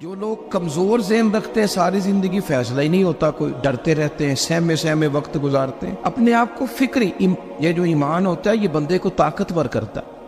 جو لوگ کمزور ذہن رکھتے ہیں ساری زندگی فیصلہ ہی نہیں ہوتا، کوئی ڈرتے رہتے ہیں، سہمے سہمے وقت گزارتے ہیں، اپنے آپ کو یہ جو ایمان ہوتا ہے یہ بندے کو طاقتور کرتا ہے،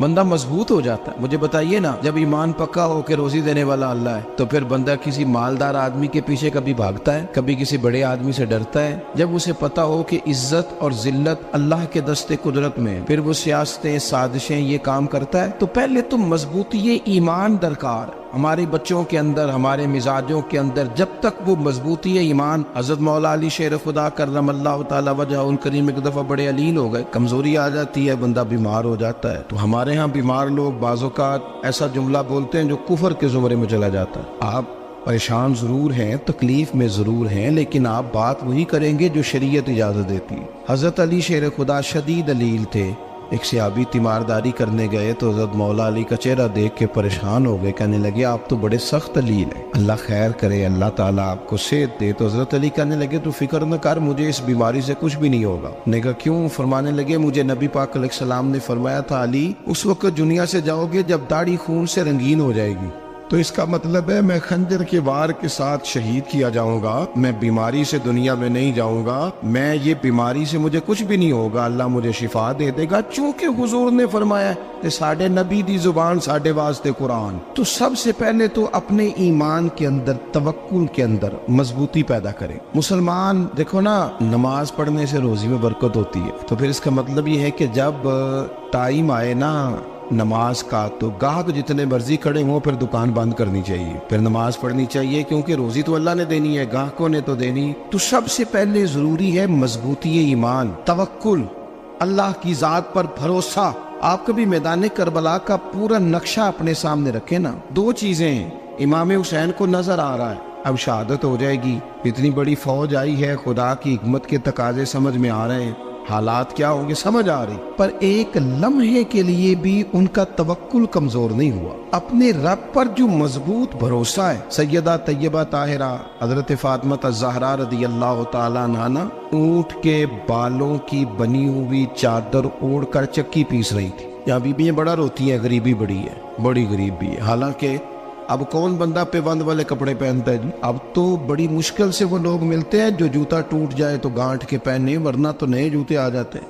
بندہ مضبوط ہو جاتا ہے۔ مجھے بتائیے نا، جب ایمان پکا ہو کہ روزی دینے والا اللہ ہے تو پھر بندہ کسی مالدار آدمی کے پیچھے کبھی بھاگتا ہے، کبھی کسی بڑے آدمی سے ڈرتا ہے؟ جب اسے پتا ہو کہ عزت اور ذلت اللہ کے دستے قدرت میں ہے، پھر وہ سیاستیں، سازشیں یہ کام کرتا ہے۔ تو پہلے تو مضبوطی ایمان درکار ہے ہمارے بچوں کے اندر، ہمارے مزاجوں کے اندر۔ جب تک وہ مضبوطی ایمان، حضرت مولا علی شیر خدا کرم اللہ تعالی وجہ الکریم ایک دفعہ بڑے علیل ہو گئے، کمزوری آ جاتی ہے، بندہ بیمار ہو جاتا ہے۔ تو ہمارے ہاں بیمار لوگ بعض اوقات ایسا جملہ بولتے ہیں جو کفر کے زمرے میں چلا جاتا ہے۔ آپ پریشان ضرور ہیں، تکلیف میں ضرور ہیں، لیکن آپ بات وہی کریں گے جو شریعت اجازت دیتی ہے۔ حضرت علی شیر خدا شدید علیل تھے، ایک صحابی تیمارداری کرنے گئے تو حضرت مولا علی کا چہرہ دیکھ کے پریشان ہو گئے، کہنے لگے آپ تو بڑے سخت علیل ہیں، اللہ خیر کرے، اللہ تعالیٰ آپ کو صحت دے۔ تو حضرت علی کہنے لگے تو فکر نہ کر، مجھے اس بیماری سے کچھ بھی نہیں ہوگا۔ نے کہا کیوں؟ فرمانے لگے مجھے نبی پاک علیہ السلام نے فرمایا تھا علی اس وقت دنیا سے جاؤ گے جب داڑھی خون سے رنگین ہو جائے گی، تو اس کا مطلب ہے میں خنجر کے وار کے ساتھ شہید کیا جاؤں گا، میں بیماری سے دنیا میں نہیں جاؤں گا، میں یہ بیماری سے مجھے کچھ بھی نہیں ہوگا، اللہ مجھے شفا دے دے گا، چونکہ حضور نے فرمایا کہ ساڈے نبی دی زبان ساڈے واسطے قرآن۔ تو سب سے پہلے تو اپنے ایمان کے اندر، توکل کے اندر مضبوطی پیدا کرے۔ مسلمان دیکھو نا، نماز پڑھنے سے روزی میں برکت ہوتی ہے، تو پھر اس کا مطلب یہ ہے کہ جب ٹائم آئے نا نماز کا تو گاہک جتنے مرضی کھڑے ہوں پھر دکان بند کرنی چاہیے، پھر نماز پڑھنی چاہیے، کیونکہ روزی تو اللہ نے دینی ہے، گاہکوں نے تو دینی۔ تو سب سے پہلے ضروری ہے مضبوطی ایمان، توکل، اللہ کی ذات پر بھروسہ۔ آپ کبھی میدان کربلا کا پورا نقشہ اپنے سامنے رکھیں نا، دو چیزیں ہیں، امام حسین کو نظر آ رہا ہے اب شہادت ہو جائے گی، اتنی بڑی فوج آئی ہے، خدا کی حکمت کے تقاضے سمجھ میں آ رہے ہیں، حالات کیا ہوں گے سمجھ آ رہی، پر ایک لمحے کے لیے بھی ان کا توکل کمزور نہیں ہوا۔ اپنے رب پر جو مضبوط بھروسہ ہے، سیدہ طیبہ طاہرہ حضرت فاطمہ الزہرا رضی اللہ تعالیٰ عنہا اونٹ کے بالوں کی بنی ہوئی چادر اوڑھ کر چکی پیس رہی تھی۔ یہاں بیویاں بڑا روتی ہیں، غریبی بڑی ہے، بڑی غریب بھی ہے، حالانکہ اب کون بندہ پیبند والے کپڑے پہنتا ہے جی؟ اب تو بڑی مشکل سے وہ لوگ ملتے ہیں جو جوتا ٹوٹ جائے تو گانٹھ کے پہنے، ورنہ تو نئے جوتے آ جاتے ہیں۔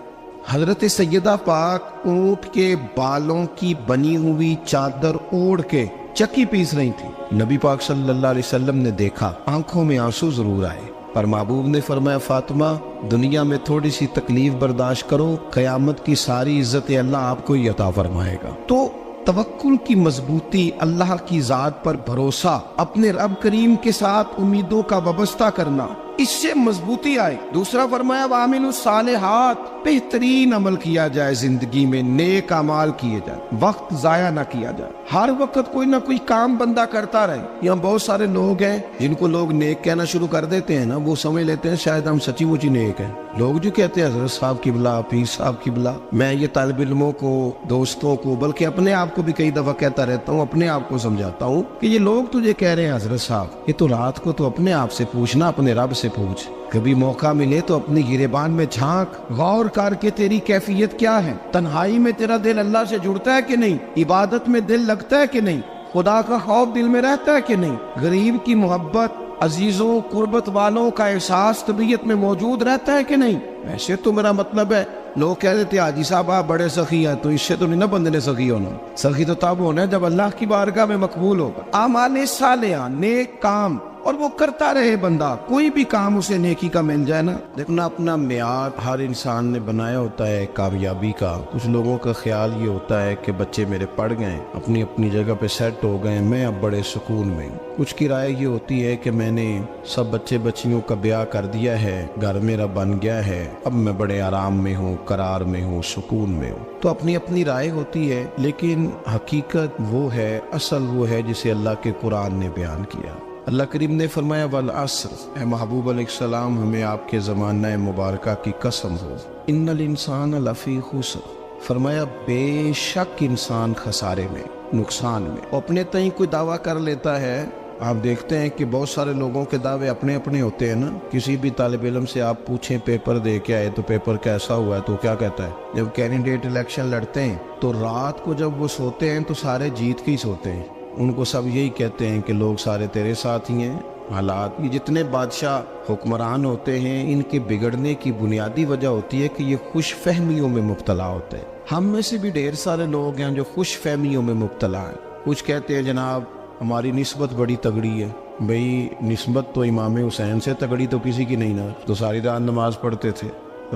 حضرت سیدہ پاک اونٹ کے بالوں کی بنی ہوئی چادر اوڑھ کے چکی پیس رہی تھی۔ نبی پاک صلی اللہ علیہ وسلم نے دیکھا، آنکھوں میں آنسو ضرور آئے، پر محبوب نے فرمایا فاطمہ دنیا میں تھوڑی سی تکلیف برداشت کرو، قیامت کی ساری عزت اللہ آپ کو ہی عطا فرمائے گا۔ تو توکل کی مضبوطی، اللہ کی ذات پر بھروسہ، اپنے رب کریم کے ساتھ امیدوں کا وابستہ کرنا، اس سے مضبوطی آئے۔ دوسرا فرمایا وَعَمِلُوا الصَّالِحَاتِ، بہترین عمل کیا جائے زندگی میں، نیک اعمال کیے جائے، وقت ضائع نہ کیا جائے، ہر وقت کوئی نہ کوئی کام بندہ کرتا رہے۔ یہاں بہت سارے لوگ ہیں جن کو لوگ نیک کہنا شروع کر دیتے ہیں نا، وہ سمجھ لیتے ہیں شاید ہم سچی مچی نیک ہیں۔ لوگ جو کہتے ہیں حضرت صاحب قبلہ، پیر صاحب قبلہ، میں یہ طالب علموں کو، دوستوں کو، بلکہ اپنے آپ کو بھی کئی دفعہ کہتا رہتا ہوں، اپنے آپ کو سمجھاتا ہوں کہ یہ لوگ تجھے کہہ رہے ہیں حضرت صاحب، یہ تو رات کو تو اپنے آپ سے پوچھنا، اپنے رب سے پوچھ، کبھی موقع ملے تو اپنی گریبان میں جھانک، غور کر کے تیری کیفیت کیا ہے، تنہائی میں تیرا دل اللہ سے جڑتا ہے کہ نہیں، عبادت میں دل لگتا ہے کہ نہیں، خدا کا خوف دل میں رہتا ہے کہ نہیں، غریب کی محبت، عزیزوں قربت والوں کا احساس طبیعت میں موجود رہتا ہے کہ نہیں۔ ویسے تو میرا مطلب ہے، لوگ کہہ دیتے حاجی صاحب آپ بڑے سخی ہیں، تو اس سے تو نہیں نا بندے نے سخی ہونا، سخی تو تب ہونا ہے جب اللہ کی بارگاہ میں مقبول ہوگا۔ اعمال صالحہ، نیک کام، اور وہ کرتا رہے بندہ، کوئی بھی کام اسے نیکی کا مل جائے نا۔ دیکھنا اپنا معیار ہر انسان نے بنایا ہوتا ہے کامیابی کا۔ کچھ لوگوں کا خیال یہ ہوتا ہے کہ بچے میرے پڑھ گئے، اپنی اپنی جگہ پہ سیٹ ہو گئے، میں اب بڑے سکون میں ہوں۔ کچھ کی رائے یہ ہوتی ہے کہ میں نے سب بچے بچیوں کا بیاہ کر دیا ہے، گھر میرا بن گیا ہے، اب میں بڑے آرام میں ہوں، قرار میں ہوں، سکون میں ہوں۔ تو اپنی اپنی رائے ہوتی ہے، لیکن حقیقت وہ ہے، اصل وہ ہے جسے اللہ کے قرآن نے بیان کیا۔ اللہ کریم نے فرمایا والعصر، اے محبوب علیہ السلام ہمیں آپ کے زمانہ مبارکہ کی قسم ہو، ان الانسان لفی خسر، فرمایا بے شک انسان خسارے میں، نقصان میں۔ اپنے تئیں کوئی دعویٰ کر لیتا ہے، آپ دیکھتے ہیں کہ بہت سارے لوگوں کے دعوے اپنے اپنے ہوتے ہیں نا۔ کسی بھی طالب علم سے آپ پوچھیں پیپر دے کے آئے تو پیپر کیسا ہوا ہے، تو کیا کہتا ہے؟ جب کینڈیڈیٹ الیکشن لڑتے ہیں تو رات کو جب وہ سوتے ہیں تو سارے جیت کے ہی سوتے ہیں، ان کو سب یہی کہتے ہیں کہ لوگ سارے تیرے ساتھ ہی ہیں. حالات یہ جتنے بادشاہ حکمران ہوتے ہیں ان کے بگڑنے کی بنیادی وجہ ہوتی ہے کہ یہ خوش فہمیوں میں مبتلا ہوتے ہیں. ہم میں سے بھی ڈھیر سارے لوگ ہیں جو خوش فہمیوں میں مبتلا ہیں. کچھ کہتے ہیں جناب ہماری نسبت بڑی تگڑی ہے. بھئی نسبت تو امام حسین سے تگڑی تو کسی کی نہیں نا. تو ساری رات نماز پڑھتے تھے,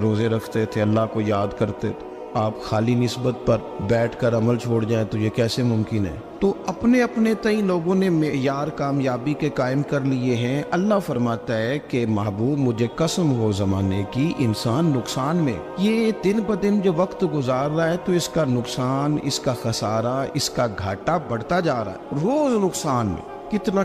روزے رکھتے تھے, اللہ کو یاد کرتے تھے. آپ خالی نسبت پر بیٹھ کر عمل چھوڑ جائیں تو یہ کیسے ممکن ہے؟ تو اپنے اپنے تئیں لوگوں نے معیار کامیابی کے قائم کر لیے ہیں. اللہ فرماتا ہے کہ محبوب مجھے قسم ہو زمانے کی انسان نقصان میں. یہ دن بدن جو وقت گزار رہا ہے تو اس کا نقصان, اس کا خسارہ, اس کا گھاٹا بڑھتا جا رہا ہے. روز نقصان میں.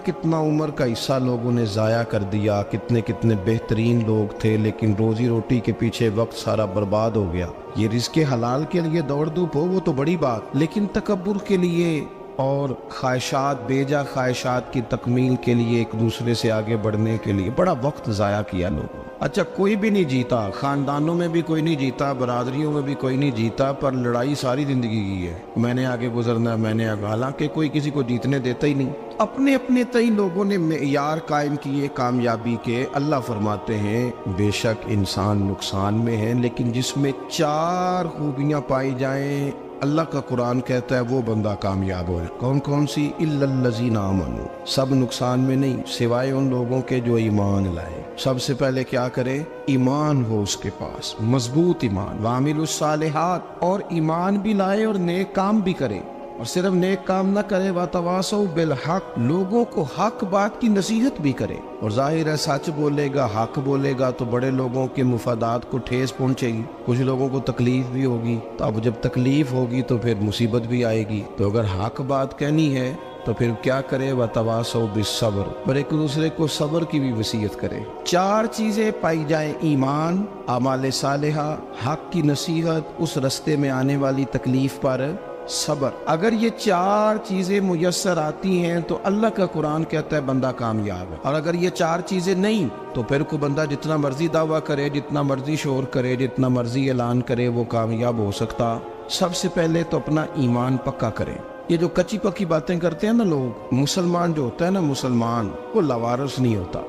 کتنا عمر کا حصہ لوگوں نے ضائع کر دیا. کتنے بہترین لوگ تھے لیکن روزی روٹی کے پیچھے وقت سارا برباد ہو گیا. یہ رزق حلال کے لیے دوڑ دھوپ ہو وہ تو بڑی بات, لیکن تکبر کے لیے اور خواہشات, بیجا خواہشات کی تکمیل کے لیے, ایک دوسرے سے آگے بڑھنے کے لیے بڑا وقت ضائع کیا لوگوں. اچھا کوئی بھی نہیں جیتا, خاندانوں میں بھی کوئی نہیں جیتا, برادریوں میں بھی کوئی نہیں جیتا, پر لڑائی ساری زندگی کی ہے. میں نے آگے گزرنا ہے, میں نے آگے, حالانکہ کوئی کسی کو جیتنے دیتا ہی نہیں. اپنے اپنے تئیں لوگوں نے معیار قائم کیے کامیابی کے. اللہ فرماتے ہیں بے شک انسان نقصان میں ہے, لیکن جس میں 4 خوبیاں پائی جائیں اللہ کا قرآن کہتا ہے وہ بندہ کامیاب ہو. کون کون سی؟ الا الذین آمنوا. سب نقصان میں نہیں سوائے ان لوگوں کے جو ایمان لائے. سب سے پہلے کیا کرے؟ ایمان ہو اس کے پاس, مضبوط ایمان. وعملوا الصالحات, اور ایمان بھی لائے اور نیک کام بھی کرے. اور صرف نیک کام نہ کرے, وَتَوَاصَوْا بِالْحَقِّ, لوگوں کو حق بات کی نصیحت بھی کرے. اور ظاہر ہے سچ بولے گا, حق بولے گا تو بڑے لوگوں کے مفادات کو ٹھیس پہنچے گی, کچھ لوگوں کو تکلیف بھی ہوگی. تو اب جب تکلیف ہوگی تو پھر مصیبت بھی آئے گی. تو اگر حق بات کہنی ہے تو پھر کیا کرے؟ وَتَوَاصَوْا بِالصَّبْرِ, اور ایک دوسرے کو صبر کی بھی وصیت کرے. 4 چیزیں پائی جائیں, ایمان, اعمال صالحہ, حق کی نصیحت, اس رستے میں آنے والی تکلیف پر صبر. اگر یہ 4 چیزیں میسر آتی ہیں تو اللہ کا قرآن کہتا ہے بندہ کامیاب ہے. اور اگر یہ 4 چیزیں نہیں تو پھر کوئی بندہ جتنا مرضی دعویٰ کرے, جتنا مرضی شور کرے, جتنا مرضی اعلان کرے, وہ کامیاب ہو سکتا. سب سے پہلے تو اپنا ایمان پکا کرے. یہ جو کچی پکی باتیں کرتے ہیں نا لوگ, مسلمان جو ہوتا ہے نا, مسلمان وہ لاوارث نہیں ہوتا,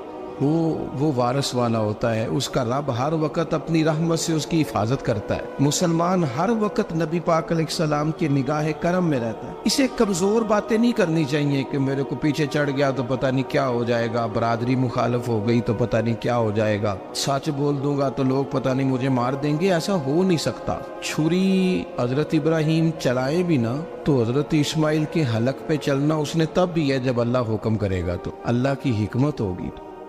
وہ وارث والا ہوتا ہے. اس کا رب ہر وقت اپنی رحمت سے اس کی حفاظت کرتا ہے. مسلمان ہر وقت نبی پاک علیہ السلام کے نگاہ کرم میں رہتا ہے. اسے کمزور باتیں نہیں کرنی چاہیے کہ میرے کو پیچھے چڑھ گیا تو پتہ نہیں کیا ہو جائے گا, برادری مخالف ہو گئی تو پتہ نہیں کیا ہو جائے گا, سچ بول دوں گا تو لوگ پتہ نہیں مجھے مار دیں گے. ایسا ہو نہیں سکتا. چھری حضرت ابراہیم چلائے بھی نا تو حضرت اسماعیل کے حلق پہ چلنا اس نے تب بھی ہے جب اللہ حکم کرے گا. تو اللہ کی حکمت ہوگی,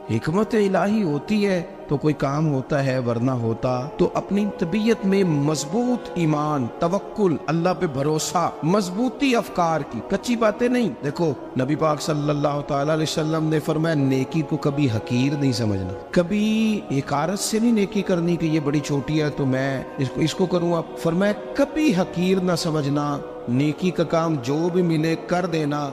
حکمت الہی ہوتی ہے تو کوئی کام ہوتا ہے, ورنہ ہوتا. تو اپنی طبیعت میں مضبوط ایمان, توکل, اللہ پہ بھروسہ, مضبوطی افکار کی, کچی باتیں نہیں. دیکھو نبی پاک صلی اللہ تعالی علیہ وسلم نے فرمایا نیکی کو کبھی حقیر نہیں سمجھنا, کبھی حقارت سے نہیں نیکی کرنی کہ یہ بڑی چھوٹی ہے تو میں اس کو کروں. اب فرمایا کبھی حقیر نہ سمجھنا, نیکی کا کام جو بھی ملے کر دینا.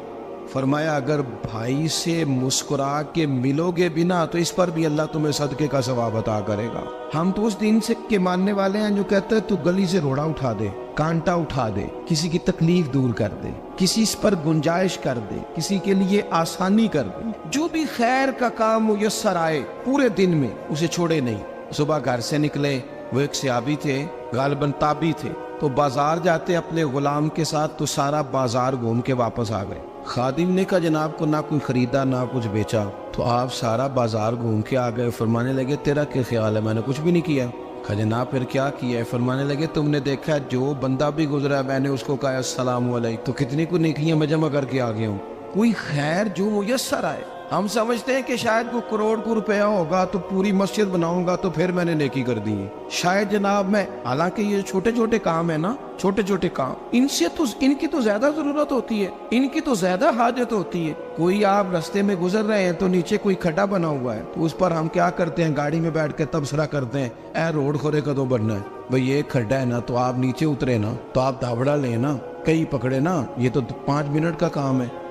فرمایا اگر بھائی سے مسکرا کے ملو گے بنا تو اس پر بھی اللہ تمہیں صدقے کا ثواب عطا کرے گا. ہم تو اس دین سے کے ماننے والے ہیں جو کہتے ہیں تو گلی سے روڑا اٹھا دے, کانٹا اٹھا دے, کسی کی تکلیف دور کر دے, کسی اس پر گنجائش کر دے, کسی کے لیے آسانی کر دے. جو بھی خیر کا کام میسر آئے پورے دن میں اسے چھوڑے نہیں. صبح گھر سے نکلے, وہ ایک صحابی تھے, غالباً تابعی تھے, تو بازار جاتے اپنے غلام کے ساتھ تو سارا بازار گھوم کے واپس آ گئے. خادم نے کہا جناب کو نہ کوئی خریدا نہ کچھ بیچا, تو آپ سارا بازار گھوم کے آ گئے. فرمانے لگے تیرا کیا خیال ہے؟ میں نے کچھ بھی نہیں کیا. کہا جناب پھر کیا کیا ہے؟ فرمانے لگے تم نے دیکھا جو بندہ بھی گزرا میں نے اس کو کہا السلام علیکم, تو کتنی کو نیکیاں میں جمع کر کے آ گیا ہوں. کوئی خیر جو میسر آئے. ہم سمجھتے ہیں کہ شاید کوئی کروڑ کو روپیہ ہوگا تو پوری مسجد بناؤں گا تو پھر میں نے نیکی کر دی ہے شاید جناب میں. حالانکہ یہ چھوٹے چھوٹے کام ہیں نا, چھوٹے چھوٹے کام, ان کی تو زیادہ ضرورت ہوتی ہے, ان کی تو زیادہ حاجت ہوتی ہے. کوئی آپ رستے میں گزر رہے ہیں تو نیچے کوئی کھڈا بنا ہوا ہے تو اس پر ہم کیا کرتے ہیں, گاڑی میں بیٹھ کے تبصرہ کرتے ہیں اے روڈ کھورے کدوں بننا ہے. بھئی یہ کھڈا ہے نا تو آپ نیچے اترے نا, تو آپ دھابڑا لیں نا, کئی پکڑے نا, یہ تو 5 منٹ کا کام ہے.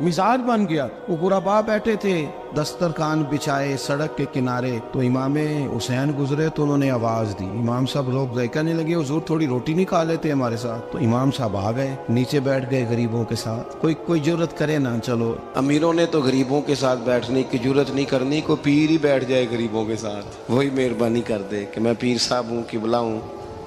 مزاج بن گیا. وہ غربا بیٹھے تھے دسترخوان بچھائے سڑک کے کنارے, تو امام حسین گزرے تو انہوں نے آواز دی. امام صاحب لوگ ذائقہ نہیں لگے, حضور تھوڑی روٹی نہیں کھا لیتے ہمارے ساتھ؟ تو امام صاحب آ گئے, نیچے بیٹھ گئے غریبوں کے ساتھ. کوئی جرت کرے نا, چلو امیروں نے تو غریبوں کے ساتھ بیٹھنے کی جرت نہیں کرنی, کوئی پیر ہی بیٹھ جائے غریبوں کے ساتھ, وہی مہربانی کر دے کہ میں پیر صاحب ہوں, قبلہ ہوں,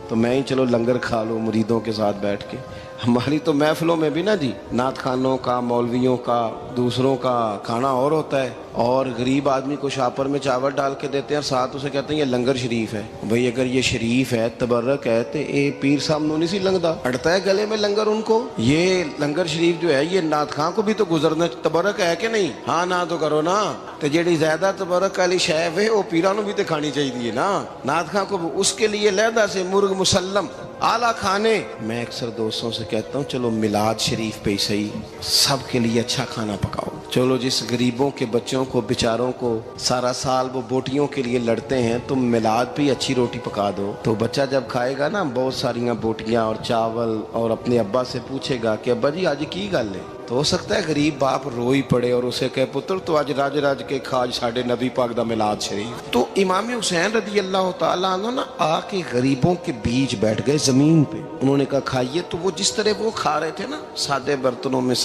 تو میں ہی چلو لنگر کھا لوں مریدوں کے ساتھ بیٹھ کے. ہماری تو محفلوں میں بھی نا جی نعت خانوں کا, مولویوں کا, دوسروں کا کھانا اور ہوتا ہے, اور غریب آدمی کو شاپر میں چاول ڈال کے دیتے ہیں اور ساتھ اسے کہتے ہیں یہ لنگر شریف ہے. بھئی اگر یہ شریف ہے, تبرک ہے, تو اے پیر صاحب نو نہیں سی لنگدا, اڑتا ہے گلے میں لنگر ان کو. یہ لنگر شریف جو ہے یہ نعت خاں کو بھی تو گزرنا تبرک ہے کہ نہیں؟ ہاں نہ تو کرو نا, تو جیڑی زیادہ تبرک والی شے ہے وہ پیرانو بھی تو کھانی چاہیے نا. نعت خاں کو اس کے لیے لہدا سے مرغ مسلم اعلیٰ کھانے. میں اکثر دوستوں سے کہتا ہوں چلو میلاد شریف پہ صحیح سب کے لیے اچھا کھانا پکاؤ. چلو جس غریبوں کے بچوں کو بیچاروں کو سارا سال وہ بوٹیوں کے لیے لڑتے ہیں, تم میلاد پہ اچھی روٹی پکا دو, تو بچہ جب کھائے گا نا بہت ساریاں بوٹیاں اور چاول, اور اپنے ابا سے پوچھے گا کہ ابا جی آج کی گل ہے, تو ہو سکتا ہے غریب باپ روئی پڑے اور اسے کہے پتر تو آج راج راج کے کھاج ساڑھے نبی پاک دا میلاد شریف. تو امام حسین رضی اللہ تعالیٰ عنہ نا آ کے غریبوں کے بیچ بیٹھ گئے زمین پہ. انہوں نے کہا کھائیے, تو وہ جس طرح وہ کھا رہے تھے نا سادے برتنوں میں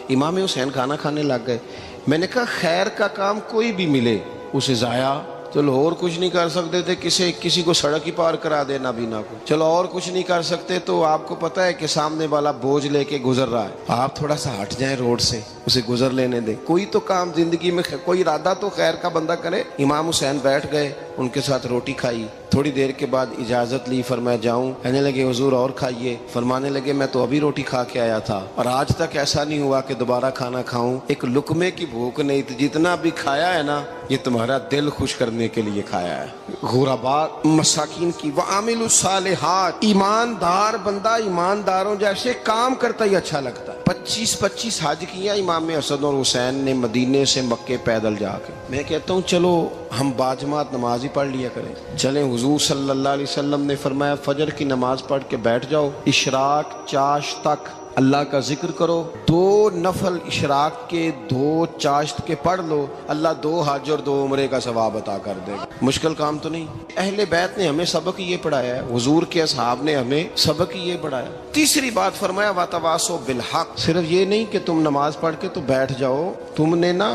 امام حسین کھانا کھانے لگ گئے. میں نے کہا خیر کا کام کوئی بھی ملے اسے ضائع, چلو اور کچھ نہیں کر سکتے تھے, کسی کو سڑک ہی پار کرا دے نابینا کو, چلو اور کچھ نہیں کر سکتے, تو آپ کو پتا ہے کہ سامنے والا بوجھ لے کے گزر رہا ہے, آپ تھوڑا سا ہٹ جائیں روڈ سے, اسے گزر لینے دیں. کوئی تو کام زندگی میں کوئی ارادہ تو خیر کا بندہ کرے. امام حسین بیٹھ گئے, ان کے ساتھ روٹی کھائی, تھوڑی دیر کے بعد اجازت لی, فرمایا جاؤں؟ کہنے لگے حضور اور کھائیے. فرمانے لگے میں تو ابھی روٹی کھا کے آیا تھا اور آج تک ایسا نہیں ہوا کہ دوبارہ کھانا کھاؤں. ایک لقمے کی بھوک نہیں تھی, جتنا بھی کھایا ہے نا یہ تمہارا دل خوش کرنے کے لیے کھایا ہے. غربا مساکین کی وعامل الصالحات, ایماندار بندہ ایمانداروں جیسے کام کرتا ہی اچھا لگتا ہے. 25 حج کیا امام حسن اور حسین نے مدینے سے مکے پیدل جا کے. میں کہتا ہوں چلو ہم باجماعت نماز ہی پڑھ لیا کریں. چلیں, حضور صلی اللہ علیہ وسلم نے فرمایا فجر کی نماز پڑھ کے بیٹھ جاؤ, اشراق چاشت تک اللہ کا ذکر کرو, 2 نفل اشراق کے 2 چاشت کے پڑھ لو, اللہ 2 حج اور 2 عمرے کا ثواب عطا کر دے گا. مشکل کام تو نہیں. اہل بیت نے ہمیں سبق یہ پڑھایا ہے, حضور کے اصحاب نے ہمیں سبق یہ پڑھایا. تیسری بات فرمایا وَتَوَاصَوْا بِالْحَقِّ, صرف یہ نہیں کہ تم نماز پڑھ کے تو بیٹھ جاؤ, تم نے نا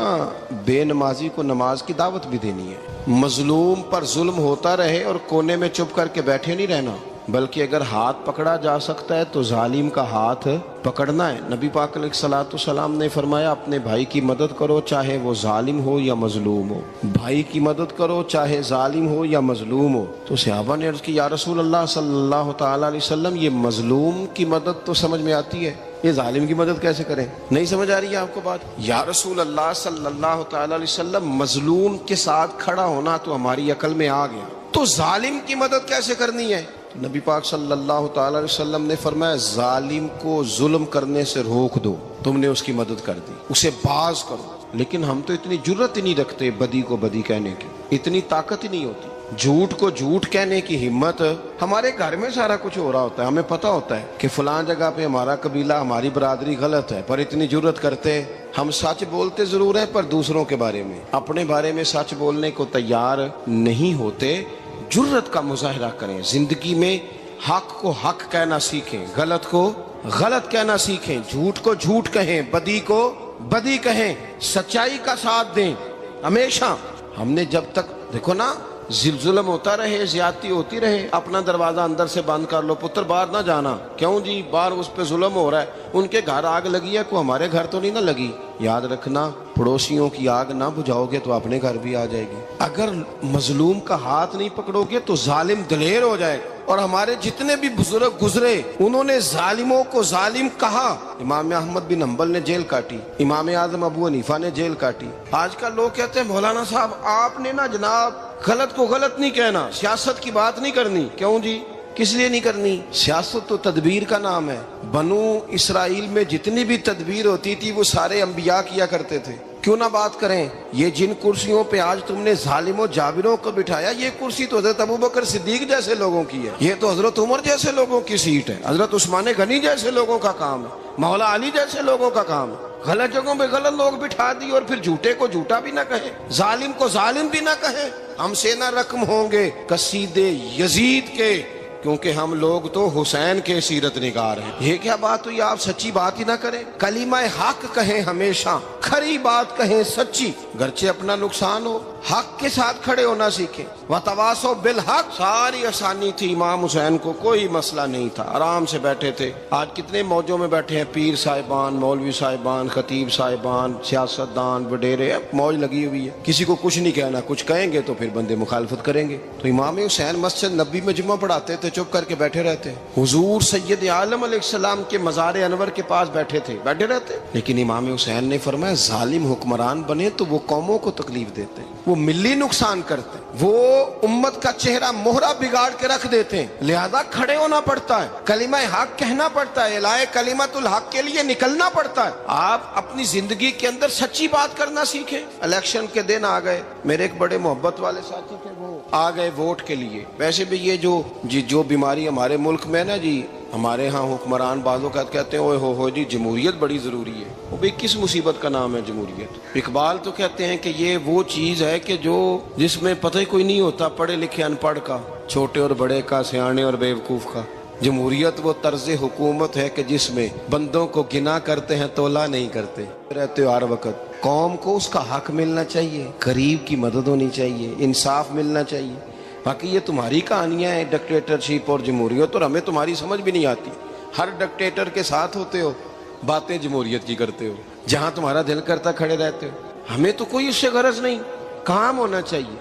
بے نمازی کو نماز کی دعوت بھی دینی ہے. مظلوم پر ظلم ہوتا رہے اور کونے میں چپ کر کے بیٹھے نہیں رہنا, بلکہ اگر ہاتھ پکڑا جا سکتا ہے تو ظالم کا ہاتھ پکڑنا ہے. نبی پاک علیہ الصلوۃ والسلام نے فرمایا اپنے بھائی کی مدد کرو چاہے وہ ظالم ہو یا مظلوم ہو, بھائی کی مدد کرو چاہے ظالم ہو یا مظلوم ہو. تو صحابہ نے عرض کی یا رسول اللہ صلی اللہ تعالی علیہ وسلم یہ مظلوم کی مدد تو سمجھ میں آتی ہے, یہ ظالم کی مدد کیسے کریں؟ نہیں سمجھ آ رہی ہے آپ کو بات؟ یا رسول اللہ صلی اللہ تعالی علیہ وسلم مظلوم کے ساتھ کھڑا ہونا تو ہماری عقل میں آ گیا, تو ظالم کی مدد کیسے کرنی ہے؟ نبی پاک صلی اللہ تعالی علیہ وسلم نے فرمایا ظالم کو ظلم کرنے سے روک دو, تم نے اس کی مدد کر دی, اسے باز کرو. لیکن ہم تو اتنی جرت ہی نہیں رکھتے بدی کو بدی کہنے کی, اتنی طاقت ہی نہیں ہوتی. جھوٹ کو جھوٹ کہنے کی ہمت, ہمارے گھر میں سارا کچھ ہو رہا ہوتا ہے, ہمیں پتہ ہوتا ہے کہ فلاں جگہ پہ ہمارا قبیلہ ہماری برادری غلط ہے, پر اتنی جرت کرتے. ہم سچ بولتے ضرور ہیں پر دوسروں کے بارے میں, اپنے بارے میں سچ بولنے کو تیار نہیں ہوتے. جرت کا مظاہرہ کریں زندگی میں, حق کو حق کہنا سیکھیں, غلط کو غلط کہنا سیکھیں, جھوٹ کو جھوٹ کہیں, بدی کو بدی کہیں, سچائی کا ساتھ دیں ہمیشہ. ہم نے جب تک دیکھو نا ظلم ہوتا رہے, زیادتی ہوتی رہے, اپنا دروازہ اندر سے بند کر لو, پتر باہر نہ جانا. کیوں جی؟ باہر اس پہ ظلم ہو رہا ہے, ان کے گھر آگ لگی ہے, کوئی ہمارے گھر تو نہیں نہ لگی. یاد رکھنا پڑوسیوں کی آگ نہ بجھاؤ گے تو اپنے گھر بھی آ جائے گی. اگر مظلوم کا ہاتھ نہیں پکڑو گے تو ظالم دلیر ہو جائے گا. اور ہمارے جتنے بھی بزرگ گزرے انہوں نے ظالموں کو ظالم کہا. امام احمد بن حنبل نے جیل کاٹی, امام اعظم ابو حنیفہ نے جیل کاٹی. آج کل لوگ کہتے ہیں مولانا صاحب آپ نے نا جناب غلط کو غلط نہیں کہنا, سیاست کی بات نہیں کرنی. کیوں جی؟ کس لیے نہیں کرنی؟ سیاست تو تدبیر کا نام ہے. بنو اسرائیل میں جتنی بھی تدبیر ہوتی تھی وہ سارے انبیاء کیا کرتے تھے. کیوں نہ بات کریں؟ یہ جن کرسیوں پہ آج تم نے ظالموں جابروں کو بٹھایا, یہ کرسی تو حضرت ابوبکر صدیق جیسے لوگوں کی ہے, یہ تو حضرت عمر جیسے لوگوں کی سیٹ ہے, حضرت عثمان غنی جیسے لوگوں کا کام ہے, مولا علی جیسے لوگوں کا کام ہے. غلط جگہوں پہ غلط لوگ بٹھا دی اور پھر جھوٹے کو جھوٹا بھی نہ کہیں، ظالم کو ظالم بھی نہ کہیں۔ ہم سے نہ رقم ہوں گے قصید یزید کے، کیونکہ ہم لوگ تو حسین کے سیرت نگار ہیں۔ یہ کیا بات ہوئی، آپ سچی بات ہی نہ کریں، کلمہ حق کہیں، ہمیشہ کھری بات کہیں، سچی، گرچہ اپنا نقصان ہو، حق کے ساتھ کھڑے ہونا سیکھیں۔ وتواصوا بالحق، ساری آسانی تھی، امام حسین کو کوئی مسئلہ نہیں تھا، آرام سے بیٹھے تھے۔ آج کتنے موجوں میں بیٹھے ہیں، پیر صاحبان، مولوی صاحبان، خطیب صاحبان، سیاستدان، وڈیرے، موج لگی ہوئی ہے، کسی کو کچھ نہیں کہنا، کچھ کہیں گے تو پھر بندے مخالفت کریں گے۔ تو امام حسین مسجد نبی میں جمعہ پڑھاتے تھے، چپ کر کے بیٹھے رہتے، حضور سید عالم علیہ السلام کے مزار انور کے پاس بیٹھے تھے، بیٹھے رہتے، لیکن امام حسین نے فرمایا ظالم حکمران بنے تو وہ قوموں کو تکلیف دیتے ہیں، وہ ملی نقصان کرتے ہیں، وہ امت کا چہرہ مہرہ بگاڑ کے رکھ دیتے ہیں، لہذا کھڑے ہونا پڑتا ہے، کلمہ حق کہنا پڑتا ہے، الہی کلمت الحق کے لیے نکلنا پڑتا ہے۔ آپ اپنی زندگی کے اندر سچی بات کرنا سیکھیں۔ الیکشن کے دن آ گئے، میرے ایک بڑے محبت والے ساتھی تھے، وہ آ گئے ووٹ کے لیے۔ ویسے بھی یہ جو بیماری ہمارے ملک میں نا جی، ہمارے ہاں حکمران بعض اوقات کہتے ہیں اوے ہو جی جمہوریت بڑی ضروری ہے۔ وہ بھی کس مصیبت کا نام ہے جمہوریت؟ اقبال تو کہتے ہیں کہ یہ وہ چیز ہے کہ جس میں پتہ ہی کوئی نہیں ہوتا، پڑھے لکھے ان پڑھ کا، چھوٹے اور بڑے کا، سیانے اور بیوقوف کا۔ جمہوریت وہ طرز حکومت ہے کہ جس میں بندوں کو گنا کرتے ہیں، تولا نہیں کرتے رہتے ہو ہر وقت۔ قوم کو اس کا حق ملنا چاہیے، غریب کی مدد ہونی چاہیے، انصاف ملنا چاہیے۔ باقی یہ تمہاری کہانیاں ہیں ڈکٹیٹرشپ اور جمہوریت، اور ہمیں تمہاری سمجھ بھی نہیں آتی۔ ہر ڈکٹیٹر کے ساتھ ہوتے ہو، باتیں جمہوریت کی کرتے ہو، جہاں تمہارا دل کرتا کھڑے رہتے ہو۔ ہمیں تو کوئی اس سے غرض نہیں، کام ہونا چاہیے،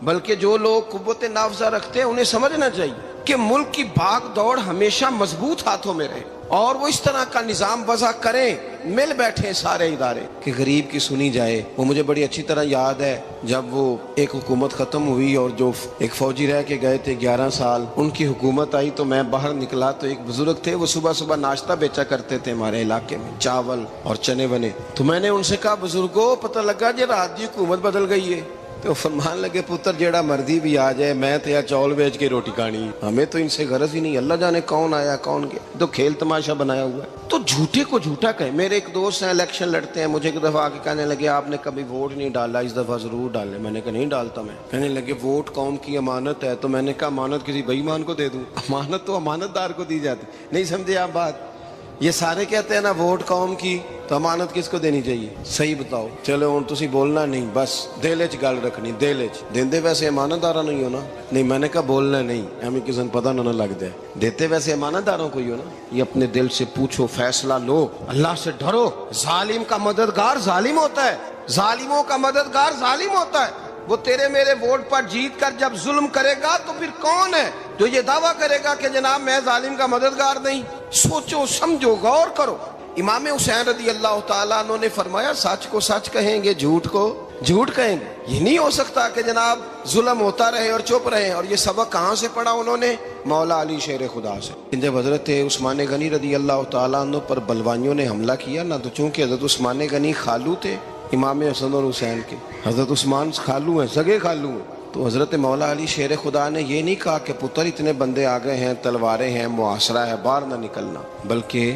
بلکہ جو لوگ قوت نافذہ رکھتے ہیں انہیں سمجھنا چاہیے کہ ملک کی بھاگ دوڑ ہمیشہ مضبوط ہاتھوں میں رہے، اور وہ اس طرح کا نظام وضع کریں، مل بیٹھے سارے ادارے کہ غریب کی سنی جائے۔ وہ مجھے بڑی اچھی طرح یاد ہے جب وہ ایک حکومت ختم ہوئی اور جو ایک فوجی رہ کے گئے تھے 11 سال، ان کی حکومت آئی تو میں باہر نکلا تو ایک بزرگ تھے، وہ صبح صبح ناشتہ بیچا کرتے تھے ہمارے علاقے میں، چاول اور چنے بنے۔ تو میں نے ان سے کہا بزرگوں پتہ لگا جی رات دی حکومت بدل گئی ہے۔ تو فرمان لگے پتر جیڑا مردی بھی آ جائے، میں تو یا چاول بیچ کے روٹی کھانی، ہمیں تو ان سے غرض ہی نہیں، اللہ جانے کون آیا کون گیا، تو کھیل تماشا بنایا ہوا ہے۔ تو جھوٹے کو جھوٹا کہیں۔ میرے ایک دوست ہیں الیکشن لڑتے ہیں، مجھے ایک دفعہ آ کے کہنے لگے آپ نے کبھی ووٹ نہیں ڈالا، اس دفعہ ضرور ڈالیں۔ میں نے کہا نہیں ڈالتا میں۔ کہنے لگے ووٹ قوم کی امانت ہے، تو میں نے کہا امانت کسی بے ایمان کو دے دوں؟ امانت تو امانت دار کو دی جاتی، نہیں سمجھے آپ بات؟ یہ سارے کہتے ہیں نا ووٹ قوم کی، تو امانت کس کو دینی چاہیے؟ صحیح بتاؤ۔ چلو ہوں تسی بولنا نہیں، بس دل وچ گل رکھنی، دل وچ دیندے ویسے امانت دارا نہیں ہو نا؟ نہیں، میں نے کہا بولنا نہیں، ہمیں کسی پتہ نہ لگ جائے، دیتے ویسے امانت داروں کو ہی ہو نا۔ یہ اپنے دل سے پوچھو، فیصلہ لو، اللہ سے ڈرو۔ ظالم کا مددگار ظالم ہوتا ہے، ظالموں کا مددگار ظالم ہوتا ہے۔ وہ تیرے میرے ووٹ پر جیت کر جب ظلم کرے گا تو پھر کون ہے جو یہ دعویٰ کرے گا کہ جناب میں ظالم کا مددگار نہیں؟ سوچو سمجھو، غور کرو۔ امام حسین رضی اللہ تعالیٰ عنہ نے فرمایا سچ کو سچ کہیں گے، جھوٹ کو جھوٹ کہیں گے۔ یہ نہیں ہو سکتا کہ جناب ظلم ہوتا رہے اور چپ رہے۔ اور یہ سبق کہاں سے پڑھا انہوں نے؟ مولا علی شیر خدا سے۔ جب حضرت عثمان غنی رضی اللہ تعالیٰ عنہ پر بلوائیوں نے حملہ کیا نا، تو چونکہ حضرت عثمان غنی خالو تھے امام حسن اور حسین کے، حضرت عثمان خالو ہیں، سگے خالو ہیں، تو حضرت مولا علی شیر خدا نے یہ نہیں کہا کہ پتر اتنے بندے آ گئے ہیں، تلواریں ہیں، محاصرہ ہے، باہر نہ نکلنا، بلکہ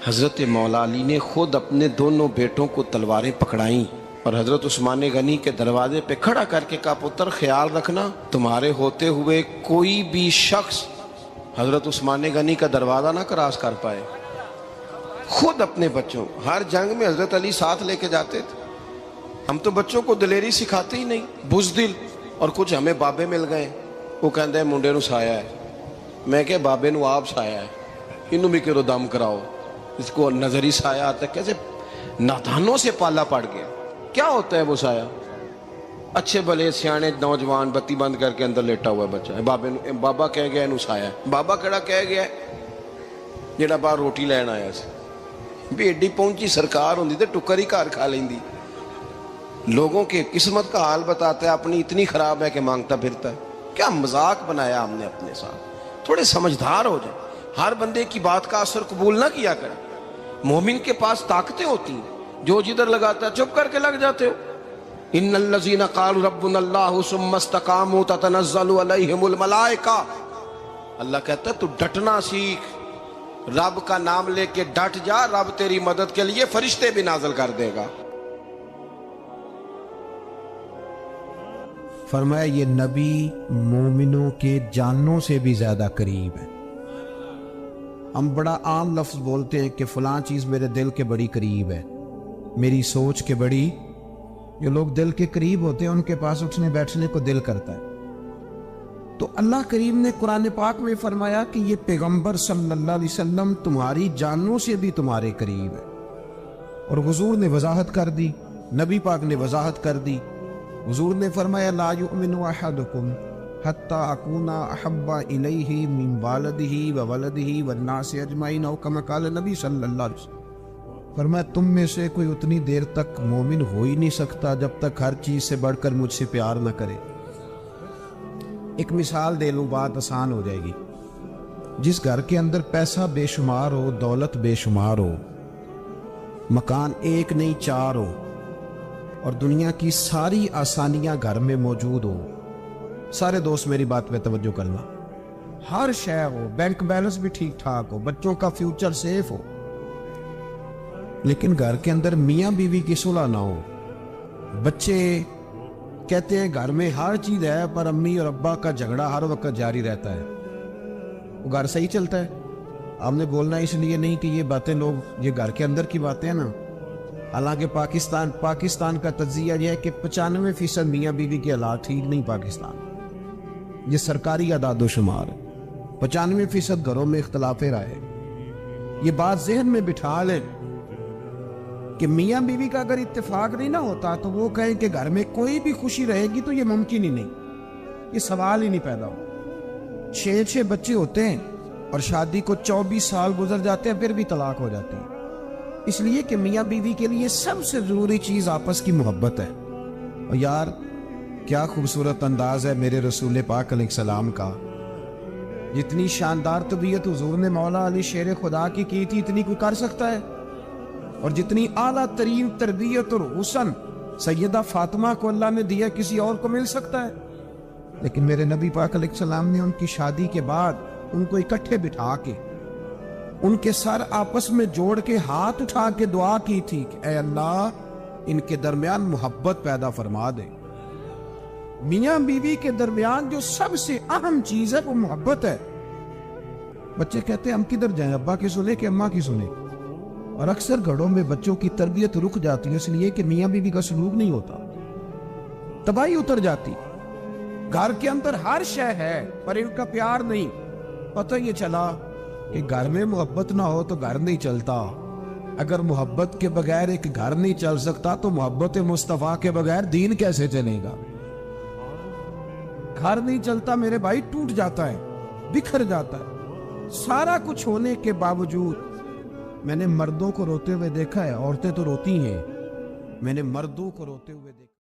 حضرت مولا علی نے خود اپنے دونوں بیٹوں کو تلواریں پکڑائیں اور حضرت عثمان غنی کے دروازے پہ کھڑا کر کے کہا پتر خیال رکھنا تمہارے ہوتے ہوئے کوئی بھی شخص حضرت عثمان غنی کا دروازہ نہ کراس کر پائے۔ خود اپنے بچوں، ہر جنگ میں حضرت علی ساتھ لے کے جاتے تھے۔ ہم تو بچوں کو دلیری سکھاتے ہی نہیں، بزدل۔ اور کچھ ہمیں بابے مل گئے، وہ کہتے ہیں منڈے نو سایا ہے، میں کہ بابے نو آپ سایا ہے، انہوں بھی کرو دم کراؤ، اس کو نظری سایہ آتا ہے۔ کیسے نادانوں سے پالا پڑ گیا۔ کیا ہوتا ہے وہ سایہ؟ اچھے بھلے سیانے نوجوان بتی بند کر کے اندر لیٹا ہوا ہے بچہ، بابا کہہ گیا انہوں سایا ہے۔ بابا کہڑا کہہ گیا جڑا باہر روٹی لین آیا سی، بھی ایڈی پہنچی سرکار ہوندی تے ٹکر ہی گھر کھا لیندی۔ لوگوں کے قسمت کا حال بتاتا ہے، اپنی اتنی خراب ہے کہ مانگتا پھرتا ہے۔ کیا مذاق بنایا ہم نے اپنے ساتھ۔ تھوڑے سمجھدار ہو جائیں، ہر بندے کی بات کا اثر قبول نہ کیا کریں۔ مومن کے پاس طاقتیں ہوتی ہیں، جو جدھر لگاتا ہے چپ کر کے لگ جاتے ہو۔ ان الذین قالوا ربنا اللہ ثم استقاموا تتنزل علیہم الملائکہ، اللہ کہتا ہے تو ڈٹنا سیکھ، رب کا نام لے کے ڈٹ جا، رب تیری مدد کے لیے فرشتے بھی نازل کر دے گا۔ فرمایا یہ نبی مومنوں کے جانوں سے بھی زیادہ قریب ہے۔ ہم بڑا عام لفظ بولتے ہیں کہ فلاں چیز میرے دل کے بڑی قریب ہے، میری سوچ کے بڑی۔ جو لوگ دل کے قریب ہوتے ہیں ان کے پاس اٹھنے بیٹھنے کو دل کرتا ہے۔ تو اللہ کریم نے قرآن پاک میں فرمایا کہ یہ پیغمبر صلی اللہ علیہ وسلم تمہاری جانوں سے بھی تمہارے قریب ہے، اور حضور نے وضاحت کر دی، نبی پاک نے وضاحت کر دی۔ حضور نے فرمایا لا یؤمن احدکم حتی اکون احب الیہ من والدہ وولدہ والناس اجمعین، او کما قال نبی صلی اللہ علیہ وسلم۔ فرمایا تم میں سے کوئی اتنی دیر تک مومن ہو ہی نہیں سکتا جب تک ہر چیز سے بڑھ کر مجھ سے پیار نہ کرے۔ ایک مثال دے لوں، بات آسان ہو جائے گی۔ جس گھر کے اندر پیسہ بے شمار ہو، دولت بے شمار ہو، مکان ایک نہیں چار ہو، اور دنیا کی ساری آسانیاں گھر میں موجود ہو، سارے دوست میری بات پہ توجہ کرنا، ہر شے ہو، بینک بیلنس بھی ٹھیک ٹھاک ہو، بچوں کا فیوچر سیف ہو، لیکن گھر کے اندر میاں بیوی کی صلح نہ ہو، بچے کہتے ہیں گھر میں ہر چیز ہے پر امی اور ابا کا جھگڑا ہر وقت جاری رہتا ہے، وہ گھر صحیح چلتا ہے؟ ہم نے بولنا اس لیے نہیں کہ یہ باتیں لوگ، یہ گھر کے اندر کی باتیں ہیں نا۔ حالانکہ پاکستان کا تجزیہ یہ ہے کہ 95% میاں بیوی کے حالات ٹھیک نہیں پاکستان، یہ سرکاری اعداد و شمار ہے۔ 95% گھروں میں اختلاف رائے۔ یہ بات ذہن میں بٹھا لیں کہ میاں بیوی کا اگر اتفاق نہیں نہ ہوتا تو وہ کہیں کہ گھر میں کوئی بھی خوشی رہے گی تو یہ ممکن ہی نہیں، یہ سوال ہی نہیں پیدا ہو۔ 6 بچے ہوتے ہیں اور شادی کو 24 سال گزر جاتے ہیں، پھر بھی طلاق ہو جاتی ہے، اس لیے کہ میاں بیوی کے لیے سب سے ضروری چیز آپس کی محبت ہے۔ اور یار کیا خوبصورت انداز ہے میرے رسول پاک علیہ السلام کا، جتنی شاندار طبیعت حضور نے مولا علی شیر خدا کی تھی اتنی کوئی کر سکتا ہے؟ اور جتنی اعلیٰ ترین تربیت اور حسن سیدہ فاطمہ کو اللہ نے دیا کسی اور کو مل سکتا ہے؟ لیکن میرے نبی پاک علیہ السلام نے ان کی شادی کے بعد ان کو اکٹھے بٹھا کے ان کے سر آپس میں جوڑ کے ہاتھ اٹھا کے دعا کی تھی کہ اے اللہ ان کے درمیان محبت پیدا فرما دے۔ میاں بیوی کے درمیان جو سب سے اہم چیز ہے وہ محبت ہے۔ بچے کہتے ہیں ہم کدھر جائیں، ابا کی سنے کہ اماں کی سنے؟ اور اکثر گھروں میں بچوں کی تربیت رک جاتی ہے اس لیے کہ میاں بیوی کا سلوک نہیں ہوتا، تباہی اتر جاتی۔ گھر کے اندر ہر شے ہے پر ان کا پیار نہیں۔ پتہ یہ چلا کہ گھر میں محبت نہ ہو تو گھر نہیں چلتا۔ اگر محبت کے بغیر ایک گھر نہیں چل سکتا تو محبت مصطفیٰ کے بغیر دین کیسے چلے گا؟ گھر نہیں چلتا میرے بھائی، ٹوٹ جاتا ہے، بکھر جاتا ہے۔ سارا کچھ ہونے کے باوجود میں نے مردوں کو روتے ہوئے دیکھا ہے، عورتیں تو روتی ہیں، میں نے مردوں کو روتے ہوئے دیکھا۔